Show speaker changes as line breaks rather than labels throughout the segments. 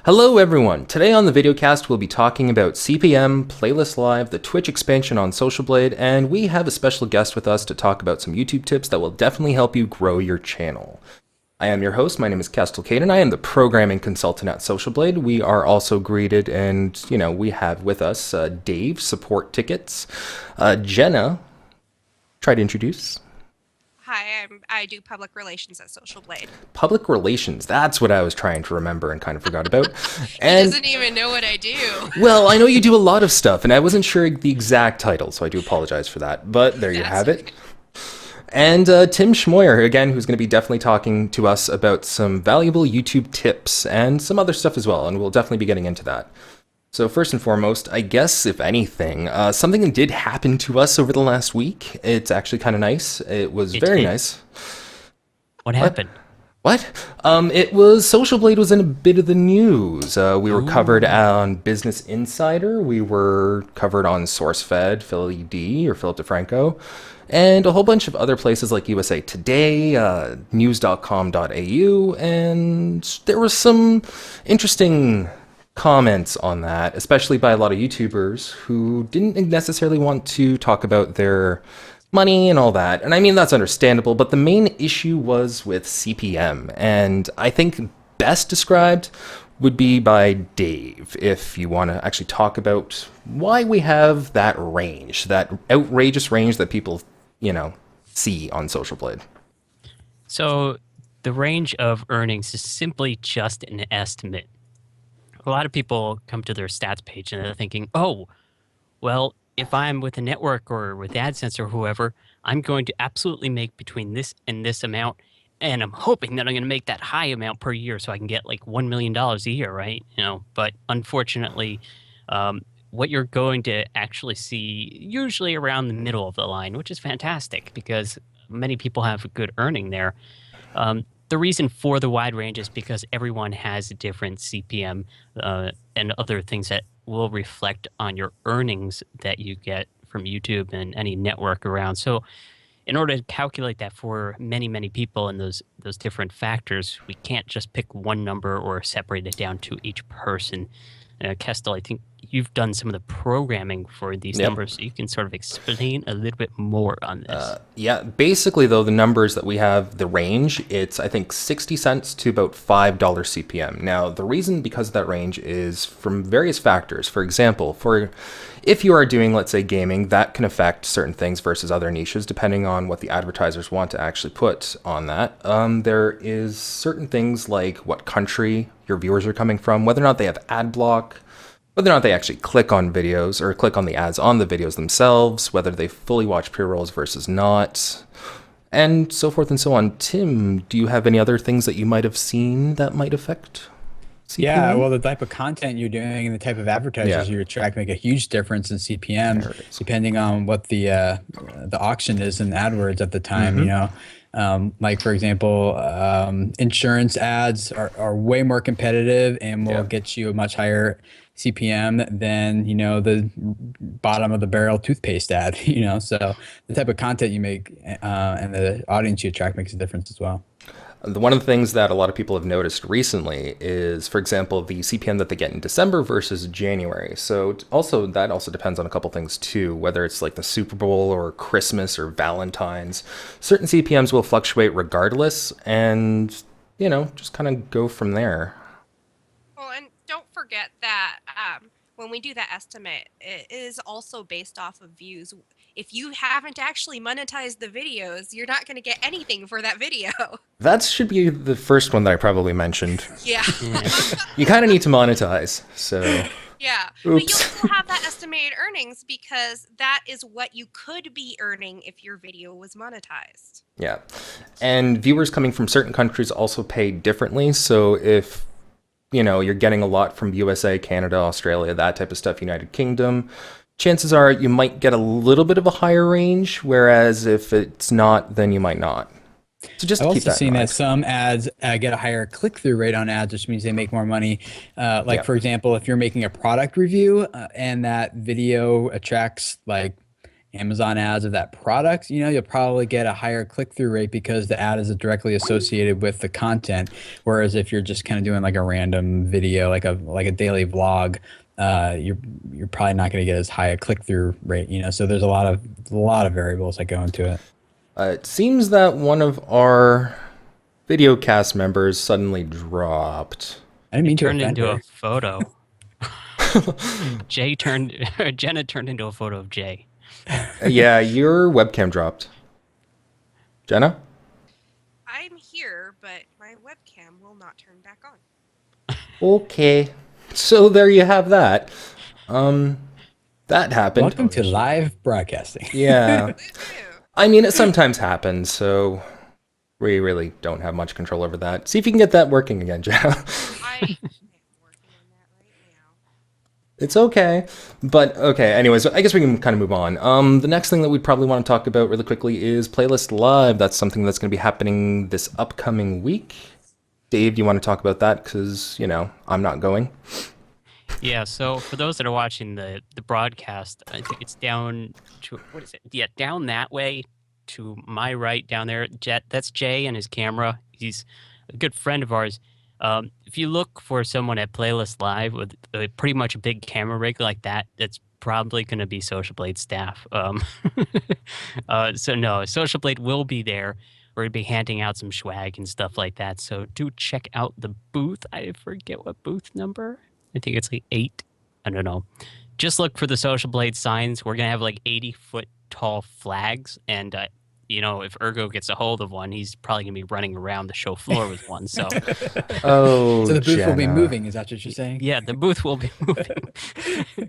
Hello everyone! Today on the VideoCast we'll be talking about CPM, Playlist Live, the Twitch expansion on Social Blade, and we have a special guest with us to talk about some YouTube tips that will definitely help you grow your channel. I am your host, my name is Kestel Caden, I am the programming consultant at Social Blade. We are also greeted and, we have with us Dave, support tickets, Jenna, try to introduce.
Hi, I do public relations at Social Blade.
Public relations, that's what I was trying to remember and kind of forgot about.
And he doesn't even know what I do.
Well, I know you do a lot of stuff, and I wasn't sure the exact title, so I do apologize for that. But there you have it. And Tim Schmoyer, again, who's going to be definitely talking to us about some valuable YouTube tips and some other stuff as well, and we'll definitely be getting into that. So first and foremost, I guess, if anything, something did happen to us over the last week. It's actually kind of nice. It was very nice.
What happened?
What? It was Social Blade was in a bit of the news. We were covered on Business Insider. We were covered on SourceFed, Philly D or Philip DeFranco, and a whole bunch of other places like USA Today, news.com.au, and there was some interesting comments on that, especially by a lot of YouTubers who didn't necessarily want to talk about their money and all that. And I mean, that's understandable, but the main issue was with CPM. And I think best described would be by Dave, if you want to actually talk about why we have that range, that outrageous range that people, see on Social Blade.
So the range of earnings is simply just an estimate. A lot of people come to their stats page and they're thinking, oh, well, if I'm with a network or with AdSense or whoever, I'm going to absolutely make between this and this amount. And I'm hoping that I'm going to make that high amount per year so I can get like $1 million a year, right? But unfortunately, what you're going to actually see usually around the middle of the line, which is fantastic because many people have a good earning there. The reason for the wide range is because everyone has a different CPM and other things that will reflect on your earnings that you get from YouTube and any network around. So in order to calculate that for many, many people and those different factors, we can't just pick one number or separate it down to each person. Kestel, I think you've done some of the programming for these numbers, so you can sort of explain a little bit more on this.
Yeah, basically, though, the numbers that we have, the range, it's, I think, 60 cents to about $5 CPM. Now, the reason because of that range is from various factors. For example, if you are doing, let's say, gaming, that can affect certain things versus other niches, depending on what the advertisers want to actually put on that. There is certain things like what country your viewers are coming from, whether or not they have ad block, whether or not they actually click on videos or click on the ads on the videos themselves, whether they fully watch pre-rolls versus not, and so forth and so on. Tim, do you have any other things that you might have seen that might affect CPM?
Yeah, well, the type of content you're doing and the type of advertisers you attract make a huge difference in CPM, depending on what the auction is in AdWords at the time. Like, for example, insurance ads are way more competitive and will get you a much higher CPM than, the bottom of the barrel toothpaste ad, so the type of content you make and the audience you attract makes a difference as well.
One of the things that a lot of people have noticed recently is, for example, the CPM that they get in December versus January. So that also depends on a couple things too, whether it's like the Super Bowl or Christmas or Valentine's. Certain CPMs will fluctuate regardless, and, just kind of go from there.
Well, and don't forget that when we do that estimate, it is also based off of views. If you haven't actually monetized the videos, you're not going to get anything for that video.
That should be the first one that I probably mentioned.
Yeah.
You kind of need to monetize, so...
Yeah,
Oops.
but you'll still have that estimated earnings because that is what you could be earning if your video was monetized.
Yeah, and viewers coming from certain countries also pay differently, so if you're getting a lot from USA, Canada, Australia, that type of stuff, United Kingdom, chances are you might get a little bit of a higher range, whereas if it's not, then you might not. So just
I've
keep
also
that
seen that some ads get a higher click-through rate on ads, which means they make more money. For example, if you're making a product review and that video attracts like Amazon ads of that product, you'll probably get a higher click-through rate because the ad is directly associated with the content. Whereas if you're just kind of doing like a random video, like a daily vlog, you're probably not going to get as high a click-through rate. So there's a lot of variables that go into it.
It seems that one of our VideoCast members suddenly dropped.
I didn't mean to
turned
offend
into
her.
a photo. Jenna turned into a photo of Jay.
Yeah, your webcam dropped. Jenna?
I'm here, but my webcam will not turn back on.
Okay. So there you have that. That happened.
Welcome to live broadcasting.
Yeah.
Woohoo.
I mean, it sometimes happens, so we really don't have much control over that. See if you can get that working again, Jenna.
I am working on that right now.
It's okay. But, okay, anyways, I guess we can kind of move on. The next thing that we probably want to talk about really quickly is Playlist Live. That's something that's going to be happening this upcoming week. Dave, do you want to talk about that? Because, I'm not going.
Yeah, so for those that are watching the broadcast, I think it's down to, what is it? Yeah, down that way to my right down there. That's Jay and his camera. He's a good friend of ours. If you look for someone at Playlist Live with pretty much a big camera rig like that, that's probably going to be Social Blade staff. So no, Social Blade will be there. We're going to be handing out some swag and stuff like that. So do check out the booth. I forget what booth number. I think it's like 8. I don't know. Just look for the Social Blade signs. We're going to have like 80-foot tall flags. And, if Ergo gets a hold of one, he's probably going to be running around the show floor with one. So,
Oh,
So the booth will be
Jenna.
moving. Is that what you're saying?
yeah, the booth will be moving.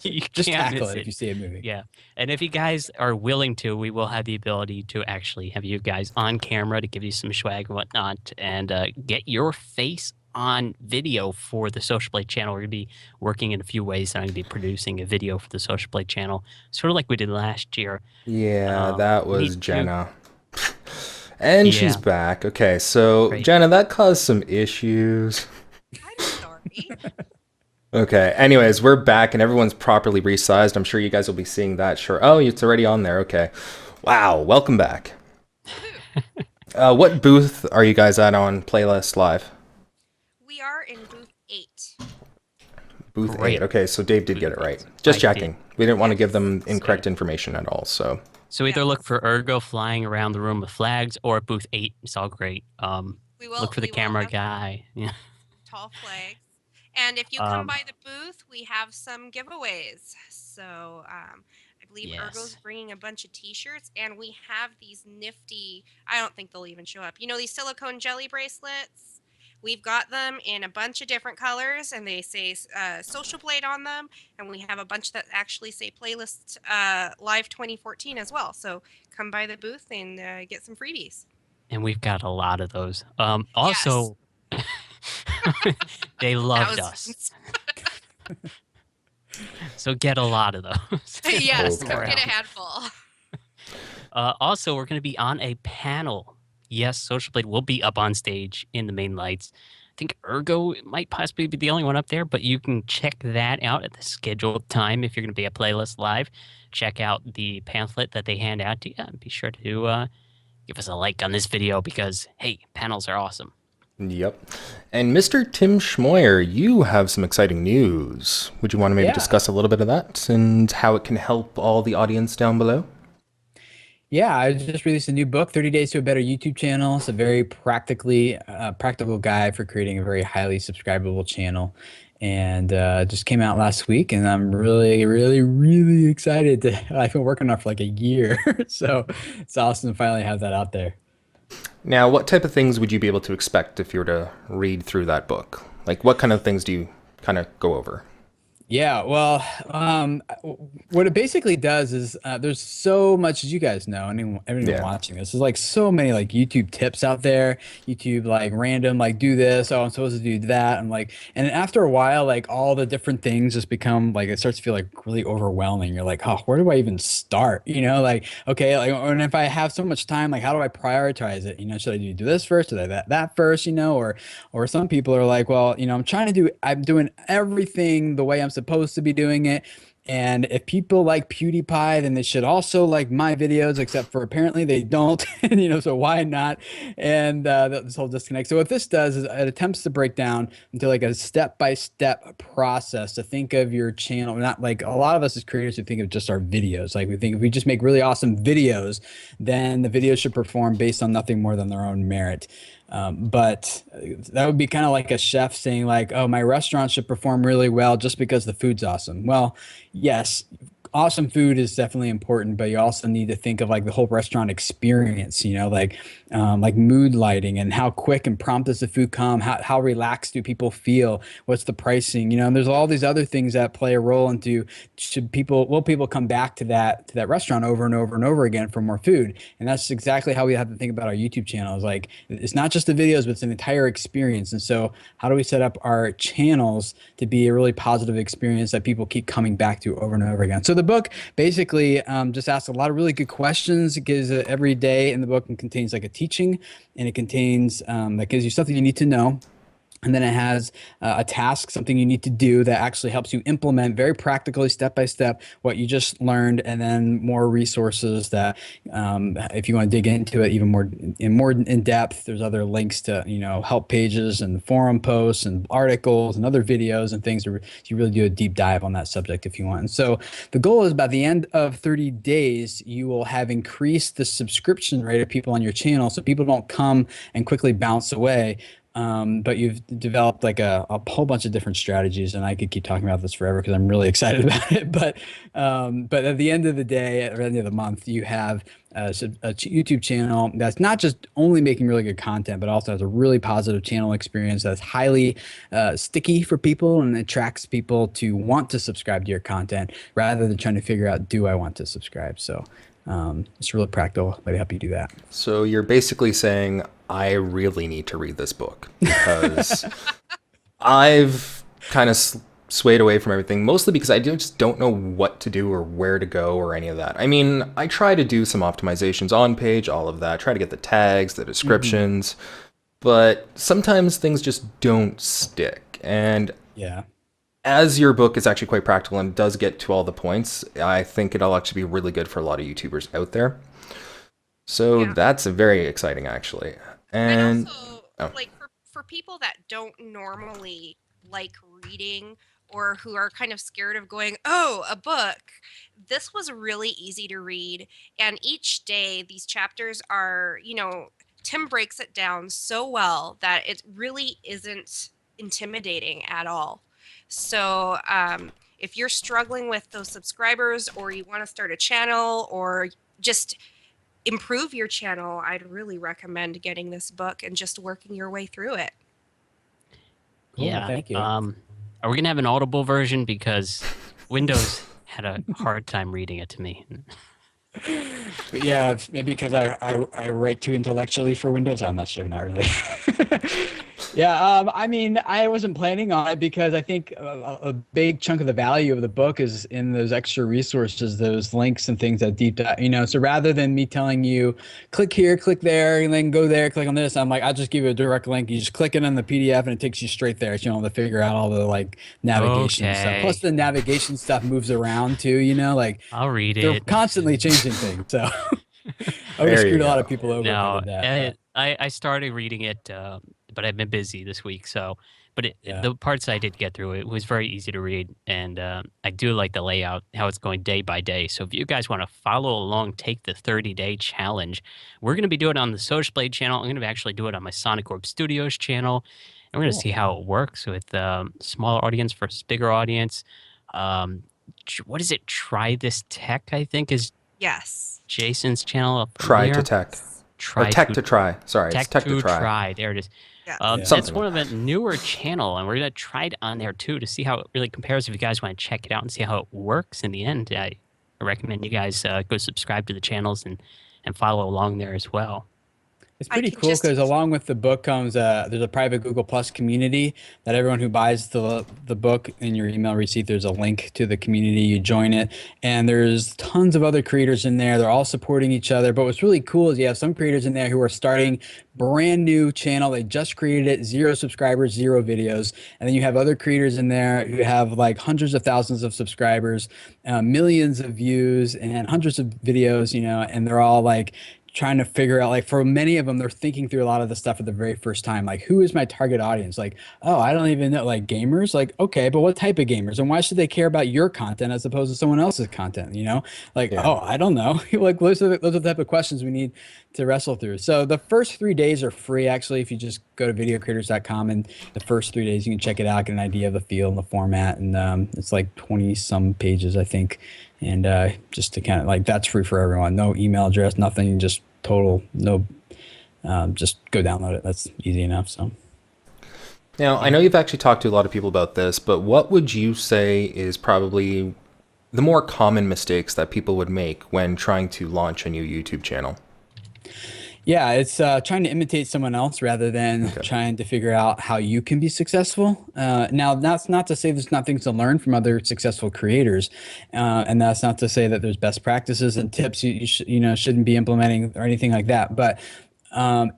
You
Just
can't
tackle
miss
it if you see it moving.
Yeah. And if you guys are willing to, we will have the ability to actually have you guys on camera to give you some swag and whatnot and get your face on video for the Social Blade channel. We're going to be working in a few ways. I'm going to be producing a video for the Social Blade channel, sort of like we did last year.
Yeah, that
me
was
too.
Jenna. And she's
Yeah.
back. Okay, so
Great.
Jenna, that caused some issues.
I'm sorry.
Okay, anyways, we're back and everyone's properly resized. I'm sure you guys will be seeing that. Sure. Oh, it's already on there. Okay. Wow, welcome back. What booth are you guys at on Playlist Live?
We are in booth 8.
Booth
Great.
8. Okay, so Dave did get it right. Just
I did.
checking. We didn't want to give them incorrect information at all, so.
So either
Yeah.
look for Ergo flying around the room with flags or booth 8. It's all great.
We will
Look for the
we will
camera
have
guy. Yeah.
tall flags. And if you come
Um,
by the booth, we have some giveaways. So I believe
Yes.
Ergo's bringing a bunch of T-shirts, and we have these nifty. I don't think they'll even show up. These silicone jelly bracelets. We've got them in a bunch of different colors, and they say Social Blade on them. And we have a bunch that actually say Playlist Live 2014 as well. So come by the booth and get some freebies.
And we've got a lot of those. Also, they loved us.
Thousands.
So get a lot of those.
Yes,
Okay.
come get a handful.
Also, we're going to be on a panel. Yes, Social Blade will be up on stage in the main lights. I think Ergo might possibly be the only one up there, but you can check that out at the scheduled time if you're going to be at Playlist Live. Check out the pamphlet that they hand out to you. And be sure to give us a like on this video because, hey, panels are awesome.
Yep. And Mr. Tim Schmoyer, you have some exciting news. Would you want to maybe
Yeah.
discuss a little bit of that and how it can help all the audience down below?
Yeah, I just released a new book, 30 Days to a Better YouTube Channel. It's a very practical guide for creating a very highly subscribable channel. And just came out last week, and I'm really, really, really excited. I've been working on it for like a year. So it's awesome to finally have that out there.
Now, what type of things would you be able to expect if you were to read through that book? Like, what kind of things do you kind of go over?
Yeah, well, what it basically does is there's so much, as you guys know, anyone
Yeah.
watching this, there's like so many like YouTube tips out there, YouTube like random, like do this, oh, I'm supposed to do that. And after a while, like all the different things just become like, it starts to feel like really overwhelming. You're like, oh, where do I even start? Like, okay, like, and if I have so much time, like, how do I prioritize it? Should I do this first or that first, or some people are like, well, I'm doing everything the way I'm supposed to be doing it, And if people like PewDiePie, then they should also like my videos, except for apparently they don't. So why not? And this whole disconnect. So what this does is it attempts to break down into like a step-by-step process to think of your channel. Not like a lot of us as creators, we think of just our videos. Like we think if we just make really awesome videos, then the videos should perform based on nothing more than their own merit. But that would be kind of like a chef saying like, oh, my restaurant should perform really well just because the food's awesome. Well, yes, awesome food is definitely important, but you also need to think of like the whole restaurant experience, like mood lighting and how quick and prompt does the food come? How relaxed do people feel? What's the pricing? And there's all these other things that play a role into will people come back to that restaurant over and over and over again for more food? And that's exactly how we have to think about our YouTube channel. Is like it's not just the videos, but it's an entire experience. And so how do we set up our channels to be a really positive experience that people keep coming back to over and over again? So the book basically just asks a lot of really good questions. It gives every day in the book and contains like a teaching, and it contains that gives you something you need to know. And then it has a task, something you need to do that actually helps you implement very practically, step by step, what you just learned, and then more resources that if you want to dig into it even more in depth, there's other links to help pages and forum posts and articles and other videos and things. You really do a deep dive on that subject if you want. And so the goal is by the end of 30 days, you will have increased the subscription rate of people on your channel, so people don't come and quickly bounce away. But you've developed like a whole bunch of different strategies, and I could keep talking about this forever because I'm really excited about it. But at the end of the day, or at the end of the month, you have a YouTube channel that's not just only making really good content, but also has a really positive channel experience that's highly sticky for people and attracts people to want to subscribe to your content rather than trying to figure out, do I want to subscribe? So it's a really practical way to help you do that.
So you're basically saying I really need to read this book because I've kind of swayed away from everything, mostly because I just don't know what to do or where to go or any of that. I mean, I try to do some optimizations on page, all of that, try to get the tags, the descriptions, but sometimes things just don't stick. And
yeah.
As your book is actually quite practical and does get to all the points, I think it'll actually be really good for a lot of YouTubers out there. So that's very exciting, actually. And
also, like for people that don't normally like reading or who are kind of scared of going, oh, a book, this was really easy to read. And each day, these chapters are, Tim breaks it down so well that it really isn't intimidating at all. So if you're struggling with those subscribers, or you want to start a channel, or just improve your channel, I'd really recommend getting this book and just working your way through it.
Cool,
yeah.
thank you.
Are we gonna have an Audible version, because Windows had a hard time reading it to me?
Yeah, maybe because I write too intellectually for Windows. I'm not sure, not really. Yeah, I mean, I wasn't planning on it because I think a big chunk of the value of the book is in those extra resources, those links and things that deep dive, so rather than me telling you, click here, click there, and then go there, click on this, I'm like, I'll just give you a direct link. You just click it on the PDF and it takes you straight there. So you don't have to figure out all the like navigation stuff. Plus the navigation stuff moves around too, like
I'll read
they're
it.
constantly changing things. So I would have screwed a lot of people over.
No,
if I did that.
I started reading it, but I've been busy this week. So, but the parts I did get through, it was very easy to read, and I do like the layout, how it's going day by day. So if you guys want to follow along, take the 30-day challenge. We're going to be doing it on the Social Blade channel. I'm going to actually do it on my Sonic Orb Studios channel, and we're going to see how it works with smaller audience versus bigger audience. What is it? Try This Tech, I think, is Jason's channel.
Try to Tech. Or Tech to Try. Sorry,
Tech
it's Tech
to
to Try.
Try. There it is.
Yeah.
It's one of a newer channel, and we're going to try it on there too to see how it really compares. If you guys want to check it out and see how it works in the end, I recommend you guys go subscribe to the channels and follow along there as well.
It's
I
pretty
can
cool
just
because along with the book comes there's a private Google Plus community that everyone who buys the book in your email receipt, there's a link to the community. You join it, and there's tons of other creators in there. They're all supporting each other. But what's really cool is you have some creators in there who are starting brand new channel. They just created it, 0 subscribers, 0 videos, and then you have other creators in there who have like hundreds of thousands of subscribers, millions of views, and hundreds of videos. And they're all like trying to figure out, like, for many of them, they're thinking through a lot of the stuff for the very first time, like, who is my target audience? Like, oh, I don't even know. Like, gamers? Like, okay, but what type of gamers, and why should they care about your content as opposed to someone else's content? Like,
Yeah.
oh, I don't know. Like, those are the type of questions we need to wrestle through. So the first 3 days are free, actually. If you just go to videocreators.com, and the first 3 days you can check it out, get an idea of the feel and the format, and it's like 20 some pages, I think. And just to kind of, like, that's free for everyone. No email address, nothing, just total, no, just go download it. That's easy enough. So
Now, I know you've actually talked to a lot of people about this, but what would you say is probably the more common mistakes that people would make when trying to launch a new YouTube channel?
yeah, it's trying to imitate someone else rather than trying to figure out how you can be successful. Now, that's not to say there's not things to learn from other successful creators, and that's not to say that there's best practices and tips shouldn't be implementing or anything like that. But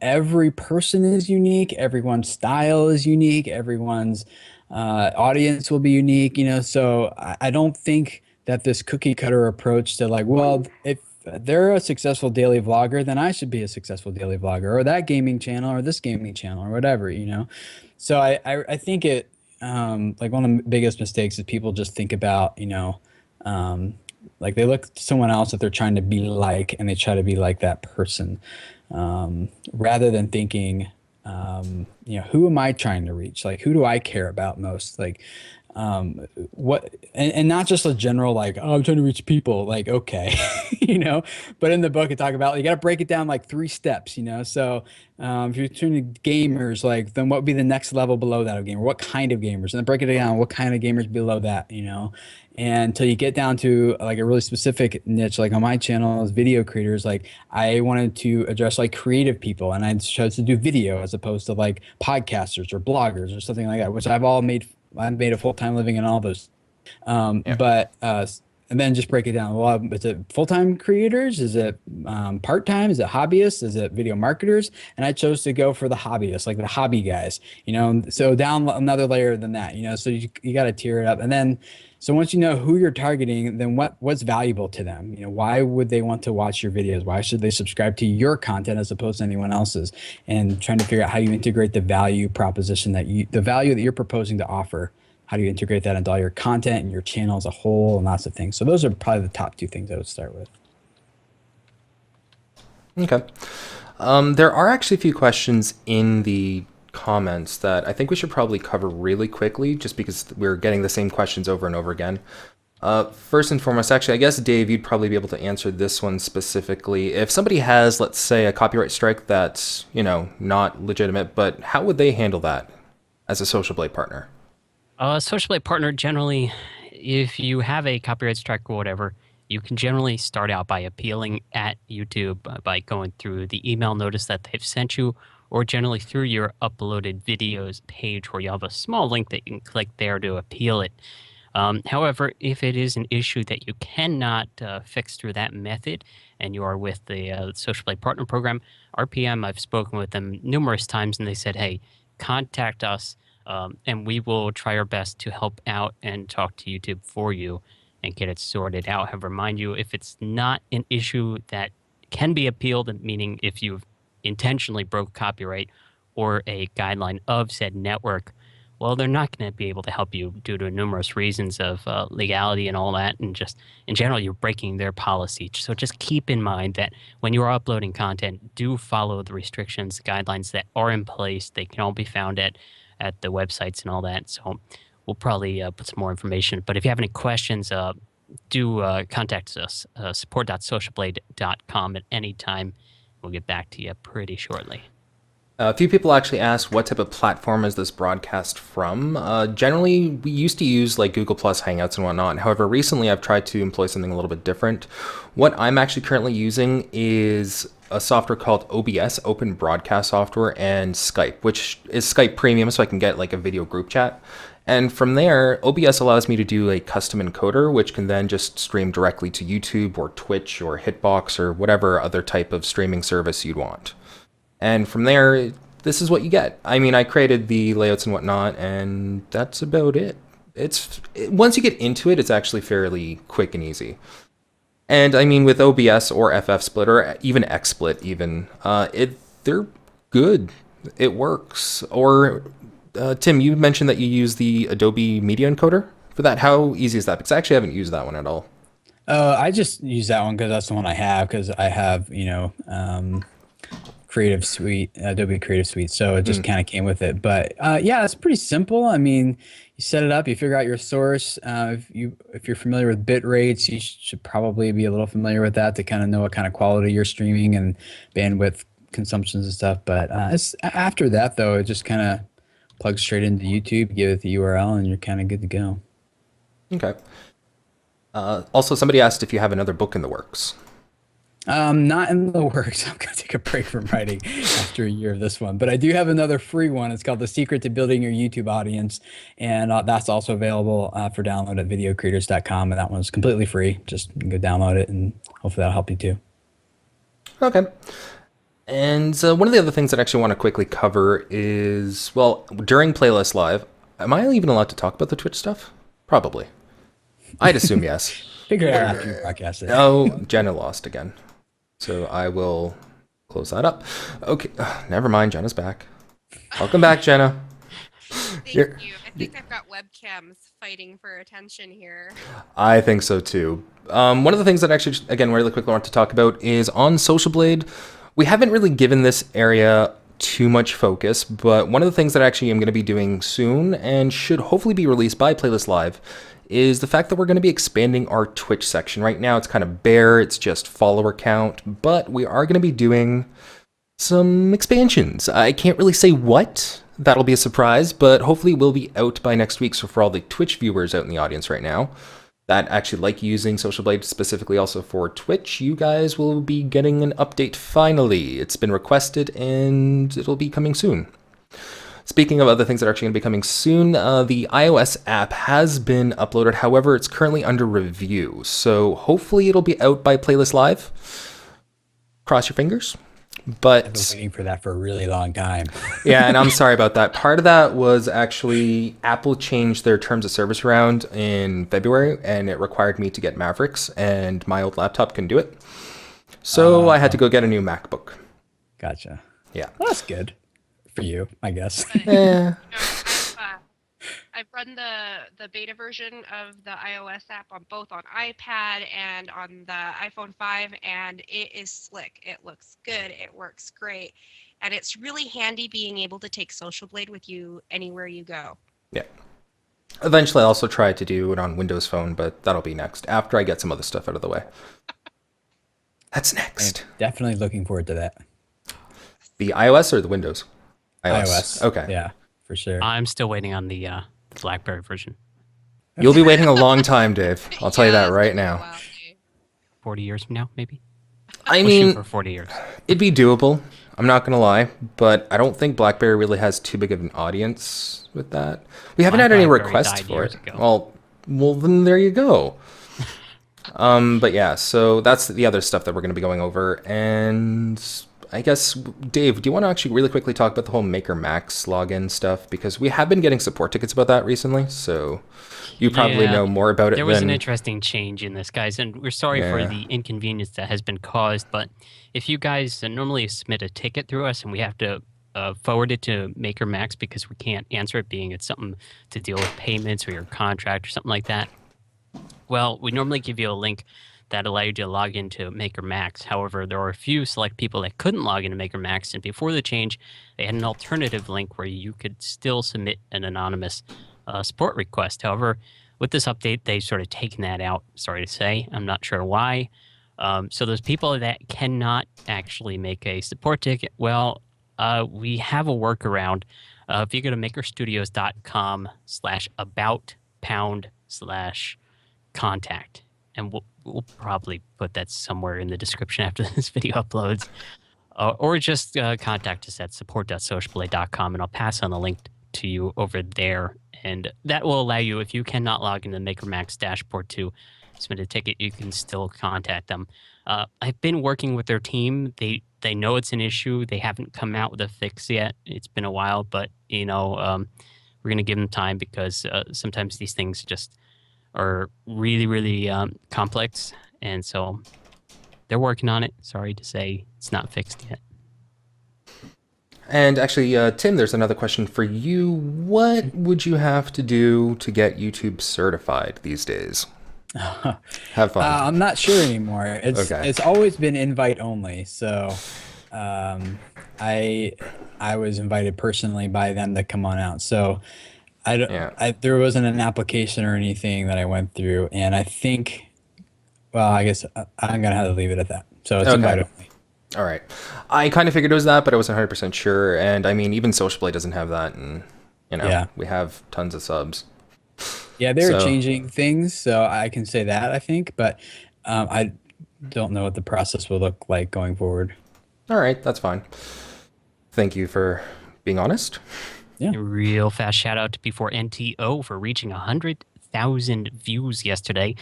every person is unique. Everyone's style is unique. Everyone's audience will be unique. So I don't think that this cookie cutter approach to, like, well, if they're a successful daily vlogger, then I should be a successful daily vlogger, or that gaming channel or this gaming channel or whatever. So I think it like one of the biggest mistakes is people just think about like they look to someone else that they're trying to be like, and they try to be like that person, rather than thinking who am I trying to reach? Like, who do I care about most? Like, what, and not just a general, like, oh, I'm trying to reach people, like, okay, but in the book it talk about, you got to break it down like 3 steps, so if you're turning to gamers, like, then what would be the next level below that of gamer? What kind of gamers? And then break it down, what kind of gamers below that, and until you get down to like a really specific niche. Like on my channel as video creators, like, I wanted to address like creative people, and I chose to do video as opposed to like podcasters or bloggers or something like that, which I've made a full-time living in all those. But and then just break it down. Well, is it full-time creators? Is it part-time? Is it hobbyists? Is it video marketers? And I chose to go for the hobbyists, like the hobby guys, so down another layer than that, so you got to tier it up. And then, so once you know who you're targeting, then what's valuable to them? Why would they want to watch your videos? Why should they subscribe to your content as opposed to anyone else's? And trying to figure out how you integrate the value proposition the value that you're proposing to offer. How do you integrate that into all your content and your channel as a whole, and lots of things? So those are probably the top 2 things I would start with.
Okay. There are actually a few questions in the comments that I think we should probably cover really quickly, just because we're getting the same questions over and over again. First and foremost, actually, I guess, Dave, you'd probably be able to answer this one specifically. If somebody has, let's say, a copyright strike that's, not legitimate, but how would they handle that as a Social Blade partner?
Social Blade partner, generally, if you have a copyright strike or whatever, you can generally start out by appealing at YouTube by going through the email notice that they've sent you, or generally through your uploaded videos page, where you have a small link that you can click there to appeal it. However, if it is an issue that you cannot fix through that method, and you are with the Social Blade Partner Program, RPM, I've spoken with them numerous times, and they said, hey, contact us, and we will try our best to help out and talk to YouTube for you and get it sorted out. However, mind you, if it's not an issue that can be appealed, meaning if you've intentionally broke copyright or a guideline of said network, well, they're not going to be able to help you due to numerous reasons of legality and all that, and just in general, you're breaking their policy. So just keep in mind that when you are uploading content, do follow the restrictions, guidelines that are in place. They can all be found at the websites and all that. So we'll probably put some more information. But if you have any questions, do contact us, support.socialblade.com at any time. We'll get back to you pretty shortly.
A few people actually asked what type of platform is this broadcast from. Generally, we used to use like Google Plus Hangouts and whatnot. However, recently I've tried to employ something a little bit different. What I'm actually currently using is a software called OBS, Open Broadcast Software, and Skype, which is Skype Premium, so I can get like a video group chat. And from there, OBS allows me to do a custom encoder, which can then just stream directly to YouTube or Twitch or Hitbox or whatever other type of streaming service you'd want. And from there, this is what you get. I mean, I created the layouts and whatnot, and that's about it. Once you get into it, it's actually fairly quick and easy. And I mean, with OBS or FFsplit or even XSplit, they're good. It works. Or Tim, you mentioned that you use the Adobe Media Encoder for that. How easy is that? Because I actually haven't used that one at all.
I just use that one because that's the one I have. Because I have, Creative Suite, Adobe Creative Suite, so it just kind of came with it. But yeah, it's pretty simple. I mean, you set it up, you figure out your source. If you're familiar with bit rates, you should probably be a little familiar with that to kind of know what kind of quality you're streaming and bandwidth consumptions and stuff. But after that, though, it just kind of plugs straight into YouTube, give it the URL, and you're kind of good to go.
Okay. Also, somebody asked if you have another book in the works.
Not in the works. I'm going to take a break from writing after a year of this one. But I do have another free one. It's called The Secret to Building Your YouTube Audience. And that's also available for download at videocreators.com. And that one's completely free. Just go download it, and hopefully that'll help you too.
Okay. And one of the other things that I actually want to quickly cover is, well, during Playlist Live, am I even allowed to talk about the Twitch stuff? Probably. I'd assume yes.
Figure it out after you broadcast it.
Oh, Jenna lost again. So I will close that up. Okay, never mind. Jenna's back. Welcome back, Jenna.
Thank you. I think I've got webcams fighting for attention here.
I think so too. One of the things that actually, again, really quickly I want to talk about is on Social Blade. We haven't really given this area too much focus, but one of the things that actually I'm going to be doing soon and should hopefully be released by Playlist Live is the fact that we're going to be expanding our Twitch section. Right now it's kind of bare, it's just follower count, but we are going to be doing some expansions. I can't really say what, that'll be a surprise, but hopefully it will be out by next week. So for all the Twitch viewers out in the audience right now that actually like using Social Blade specifically also for Twitch, you guys will be getting an update finally. It's been requested and it'll be coming soon. Speaking of other things that are actually going to be coming soon, the iOS app has been uploaded. However, it's currently under review. So hopefully it'll be out by Playlist Live. Cross your fingers. But
I've been waiting for that for a really long time.
Yeah, and I'm sorry about that. Part of that was actually Apple changed their terms of service around in February, and it required me to get Mavericks, and my old laptop couldn't do it. So I had to go get a new MacBook.
Gotcha.
Yeah.
Well, that's good for you, I guess.
Yeah.
I've run the beta version of the iOS app on both on iPad and on the iPhone 5, and it is slick. It looks good. It works great. And it's really handy being able to take Social Blade with you anywhere you go.
Yeah. Eventually, I'll also try to do it on Windows Phone, but that'll be next, after I get some other stuff out of the way. That's next.
I'm definitely looking forward to that.
The iOS or the Windows?
iOS.
Okay.
Yeah, for sure.
I'm still waiting on the BlackBerry version.
You'll be waiting a long time, Dave. I'll tell you that right now.
Wow, Dave.
40 years from now, maybe?
I
We'll shoot
mean,
for 40 years.
it'd be doable. I'm not going to lie, but I don't think BlackBerry really has too big of an audience with that. We haven't
My
had any
BlackBerry
requests
died
for
years
it.
ago.
Well, then there you go. But yeah, so that's the other stuff that we're going to be going over. And I guess, Dave, do you want to actually really quickly talk about the whole Maker Max login stuff? Because we have been getting support tickets about that recently, so you probably
Yeah,
know more about it
There was
than...
an interesting change in this, guys, and we're sorry for
Yeah.
the inconvenience that has been caused, but if you guys normally submit a ticket through us and we have to forward it to Maker Max because we can't answer it, being it's something to deal with payments or your contract or something like that, well, we normally give you a link that allow you to log into Maker Max. However, there are a few select people that couldn't log into Maker Max, and before the change, they had an alternative link where you could still submit an anonymous support request. However, with this update, they've sort of taken that out, sorry to say. I'm not sure why. So those people that cannot actually make a support ticket, well, we have a workaround. If you go to makerstudios.com/about/contact, and we'll probably put that somewhere in the description after this video uploads. Or just contact us at support.socialblade.com, and I'll pass on the link to you over there. And that will allow you, if you cannot log into the MakerMax dashboard to submit a ticket, you can still contact them. I've been working with their team. They know it's an issue. They haven't come out with a fix yet. It's been a while, but we're going to give them time, because sometimes these things just are really, really complex. And so they're working on it. Sorry to say it's not fixed yet.
And actually, Tim, there's another question for you. What would you have to do to get YouTube certified these days? Have fun.
I'm not sure anymore. It's always been invite only. So I was invited personally by them to come on out. So there wasn't an application or anything that I went through. And I think, well, I guess I'm going to have to leave it at that. So it's invite only.
All right. I kind of figured it was that, but I wasn't 100% sure. And I mean, even Social Blade doesn't have that. And, we have tons of subs.
Yeah, they're changing things, so I can say that, I think. But I don't know what the process will look like going forward.
All right, that's fine. Thank you for being honest.
Yeah. A real fast shout out to Before NTO for reaching 100,000 views yesterday.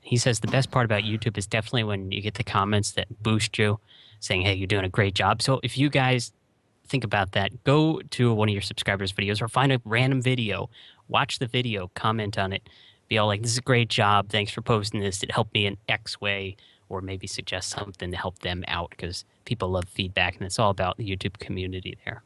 He says the best part about YouTube is definitely when you get the comments that boost you, saying, hey, you're doing a great job. So if you guys think about that, go to one of your subscribers' videos or find a random video, watch the video, comment on it, be all like, this is a great job, thanks for posting this, it helped me in X way, or maybe suggest something to help them out, because people love feedback, and it's all about the YouTube community there.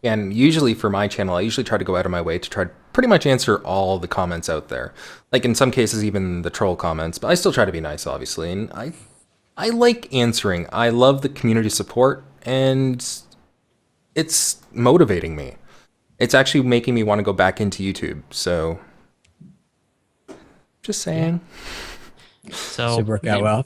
And usually for my channel, I usually try to go out of my way to try to pretty much answer all the comments out there. Like in some cases, even the troll comments, but I still try to be nice, obviously. And I like answering. I love the community support, and it's motivating me. It's actually making me want to go back into YouTube. So just saying.
Yeah. So
should work out well.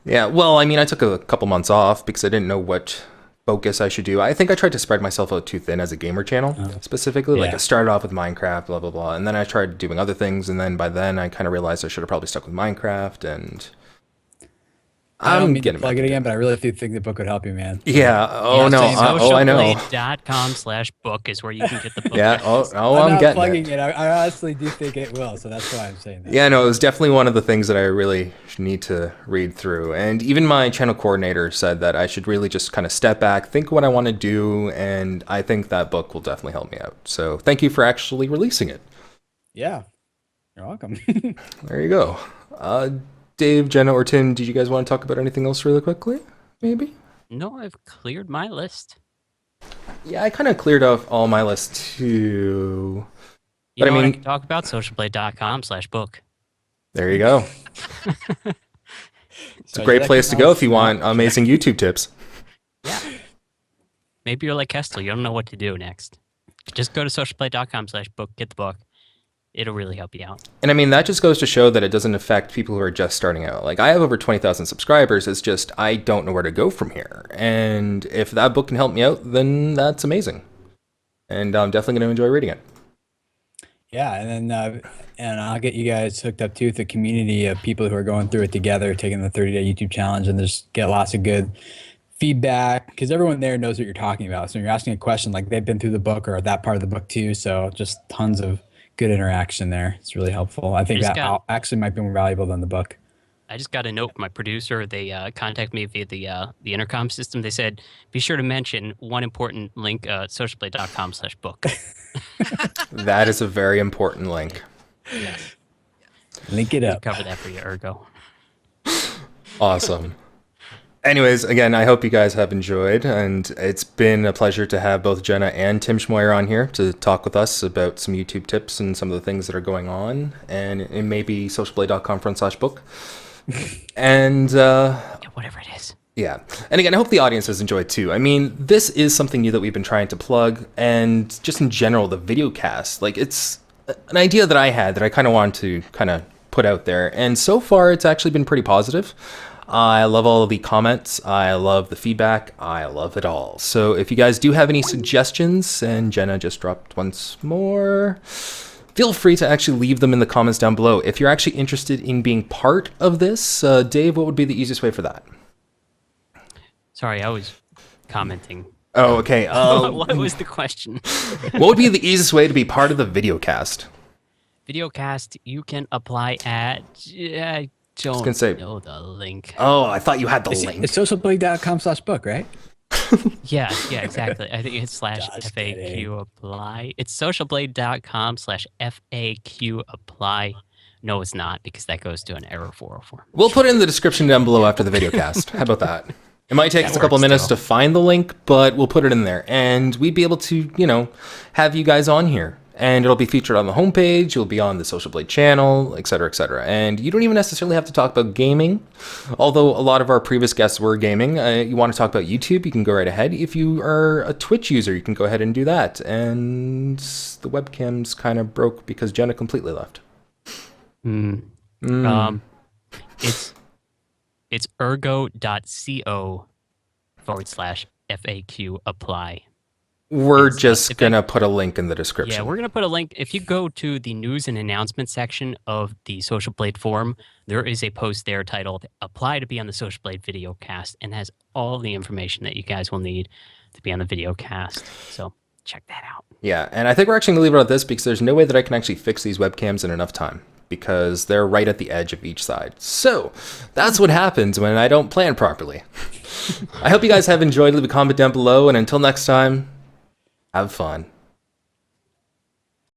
Yeah, well, I mean, I took a couple months off because I didn't know what focus I should do. I think I tried to spread myself out too thin as a gamer channel, specifically. Like I started off with Minecraft, blah, blah, blah. And then I tried doing other things. And then by then I kind of realized I should have probably stuck with Minecraft. And
I don't mean to plug it again, but I really do think the book would help you, man.
Yeah. Oh, no. I know.
Socialblade.com/book is where you can get the book.
Yeah. I'm
not
getting
plugging it. I honestly do think it will. So that's why I'm saying that.
Yeah, no, it was definitely one of the things that I really need to read through. And even my channel coordinator said that I should really just kind of step back, think what I want to do. And I think that book will definitely help me out. So thank you for actually releasing it.
Yeah. You're welcome.
There you go. Dave, Jenna, or Tim, did you guys want to talk about anything else really quickly? Maybe?
No, I've cleared my list.
Yeah, I kind of cleared off all my list too.
But I mean, can talk about socialblade.com/book.
There you go. It's a great place to go if you want amazing YouTube tips.
Yeah. Maybe you're like Kestel, you don't know what to do next. Just go to socialblade.com/book, get the book. It'll really help you out. And
I mean, that just goes to show that it doesn't affect people who are just starting out. Like, I have over 20,000 subscribers. It's just, I don't know where to go from here. And if that book can help me out, then that's amazing. And I'm definitely going to enjoy reading it.
Yeah, and then and I'll get you guys hooked up too with a community of people who are going through it together, taking the 30-day YouTube challenge, and just get lots of good feedback, because everyone there knows what you're talking about. So when you're asking a question, like they've been through the book or that part of the book too. So just tons of good interaction there. It's really helpful. I think that actually might be more valuable than the book.
I just got a note from my producer. They contacted me via the intercom system. They said, be sure to mention one important link, socialblade.com/book.
That is a very important link.
Yes.
Link it up.
Cover that for you, Ergo.
Awesome. Anyways, again, I hope you guys have enjoyed, and it's been a pleasure to have both Jenna and Tim Schmoyer on here to talk with us about some YouTube tips and some of the things that are going on, and it may be socialblade.com/book. And
whatever it is.
Yeah. And again, I hope the audience has enjoyed too. I mean, this is something new that we've been trying to plug, and just in general, the VideoCast, like it's an idea that I had that I kind of wanted to kind of put out there. And so far, it's actually been pretty positive. I love all of the comments. I love the feedback. I love it all. So if you guys do have any suggestions, and Jenna just dropped once more, feel free to actually leave them in the comments down below. If you're actually interested in being part of this, Dave, what would be the easiest way for that?
Sorry, I was commenting.
Oh, okay.
What was the question?
What would be the easiest way to be part of the VideoCast?
VideoCast, you can apply at... I don't know the link.
Oh, I thought you had the link.
It's socialblade.com/book, right?
Yeah, exactly. I think it's /FAQ apply. It's socialblade.com/FAQ apply. No, it's not, because that goes to an error 404.
We'll put it in the description down below after the VideoCast. How about that? It might take us a couple minutes to find the link, but we'll put it in there. And we'd be able to, you know, have you guys on here. And it'll be featured on the homepage. You'll be on the Social Blade channel, etc., etc. And you don't even necessarily have to talk about gaming. Although a lot of our previous guests were gaming. You want to talk about YouTube, you can go right ahead. If you are a Twitch user, you can go ahead and do that. And the webcam's kind of broke because Jenna completely left.
It's ergo.co/FAQ apply.
We're just going to put a link in the description.
Yeah, we're going to put a link. If you go to the news and announcement section of the Social Blade forum, there is a post there titled Apply to be on the Social Blade VideoCast, and has all the information that you guys will need to be on the VideoCast. So check that out.
Yeah, and I think we're actually going to leave it at this because there's no way that I can actually fix these webcams in enough time, because they're right at the edge of each side. So that's what happens when I don't plan properly. I hope you guys have enjoyed. Leave a comment down below, and until next time, have fun.